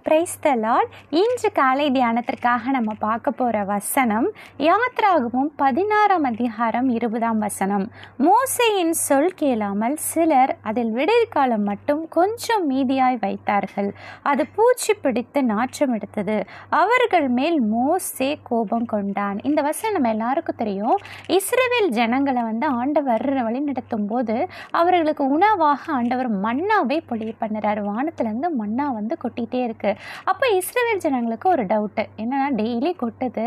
Praise the Lord. இன்று காலை தியானத்திற்காக நம்ம பார்க்க போகிற வசனம் யாத்ராகமம் 16ஆம் அதிகாரம் 20ஆம் வசனம். மோசேயின் சொல் கேளாமல் சிலர் அதில் விடியற்காலம் மட்டும் கொஞ்சம் மீதியாய் வைத்தார்கள். அது பூச்சி பிடித்து நாற்றம் எடுத்தது. அவர்கள் மேல் மோசே கோபம் கொண்டான். இந்த வசனம் நம்ம எல்லாருக்கும் தெரியும். இஸ்ரவேல் ஜனங்களை ஆண்டவர் வழி நடத்தும் போது அவர்களுக்கு உணவாக ஆண்டவர் மன்னாவை பொழிய பண்ணுறாரு. வானத்திலேருந்து மன்னா கொட்டிகிட்டே இருக்கு. அப்போ இஸ்ரவேல் ஜனங்களுக்கு ஒரு டவுட்டு என்னன்னா, டெய்லி கொட்டுது,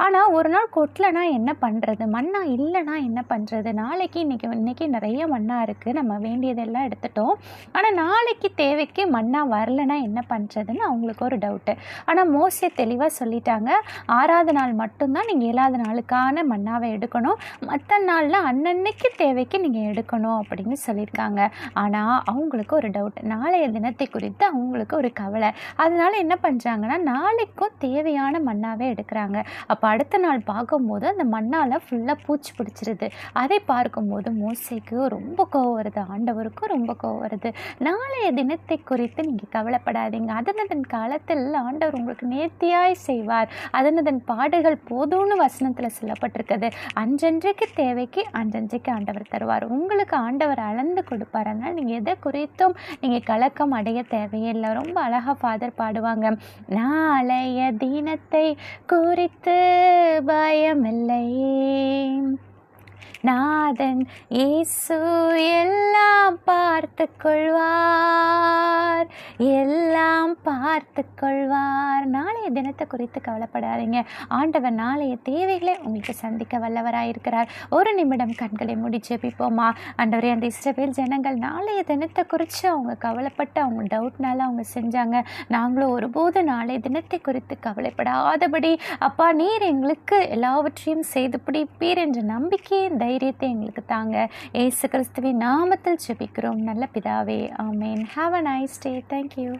ஆனால் ஒரு நாள் கொட்டலைன்னா என்ன பண்ணுறது, மன்னா இல்லைன்னா என்ன பண்ணுறது, நாளைக்கு இன்னைக்கு நிறைய மன்னா இருக்குது, நம்ம வேண்டியதெல்லாம் எடுத்துட்டோம், ஆனால் நாளைக்கு தேவைக்கு மன்னா வரலைன்னா என்ன பண்ணுறதுன்னு அவங்களுக்கு ஒரு டவுட்டு. ஆனால் மோசே தெளிவாக சொல்லிட்டாங்க, 6ஆவது நாள் மட்டும்தான் நீங்கள் 7ஆவது நாளுக்கான மன்னாவை எடுக்கணும், மற்ற நாளில் அன்னன்னைக்கு தேவைக்கு நீங்கள் எடுக்கணும் அப்படின்னு சொல்லியிருக்காங்க. ஆனால் அவங்களுக்கு ஒரு டவுட், நாளைய தினத்தை குறித்து அவங்களுக்கு ஒரு கவலை. அதனால என்ன பண்ணுறாங்கன்னா, நாளைக்கும் தேவையான மன்னாவே எடுக்கிறாங்க. அப்போ அடுத்த நாள் பார்க்கும்போது அந்த மண்ணால் ஃபுல்லாக பூச்சி பிடிச்சிருது. அதை பார்க்கும்போது மோசேக்கு ரொம்ப கோவம் வருது, ஆண்டவருக்கும் ரொம்ப கோவம் வருது. நாளைய தினத்தை குறித்து நீங்கள் கவலைப்படாதீங்க, அதனதன் காலத்தில் ஆண்டவர் உங்களுக்கு நேர்த்தியாய் செய்வார், அதனதன் பாடுகள் போதும்னு வசனத்தில் சொல்லப்பட்டிருக்குது. அன்றன்றைக்கு தேவைக்கு அன்றன்றைக்கு ஆண்டவர் தருவார், உங்களுக்கு ஆண்டவர் அளந்து கொடுப்பார். அதனால் நீங்கள் எதை குறித்தும் நீங்கள் கலக்கம் அடைய தேவையில்லை. ரொம்ப அழகாக ஃபாதர் பாடுவாங்க, நாளைய தினத்தை குறித்து பயமில்லையே, நாதன் இயேசு எல்லாம் பார்த்து கொள்வார், எல்லாம் பார்த்து கொள்வார். நாளைய தினத்தை குறித்து கவலைப்படாதீங்க, ஆண்டவர் நாளைய தேவைகளை உங்களுக்கு சந்திக்க வல்லவராயிருக்கிறார். ஒரு நிமிடம் கண்களை மூடி ஜெபிப்போமா. ஆண்டவரே, அந்த இஸ்ரவேல் ஜனங்கள் நாளைய தினத்தை குறித்து அவங்க கவலைப்பட்டு அவங்க டவுட்னால அவங்க செஞ்சாங்க. நாங்களும் ஒருபோது நாளைய தினத்தை குறித்து கவலைப்படாதபடி அப்பா நீர் எங்களுக்கு எல்லாவற்றையும் செய்து பிடிப்பீர் என்ற நம்பிக்கையின் தைரியத்தை எங்களுக்கு தாங்க. இயேசு கிறிஸ்துவின் நாமத்தில் ஜெபிக்கிறோம் நல்ல பிதாவே, ஆமென். Have a nice day. Thank you.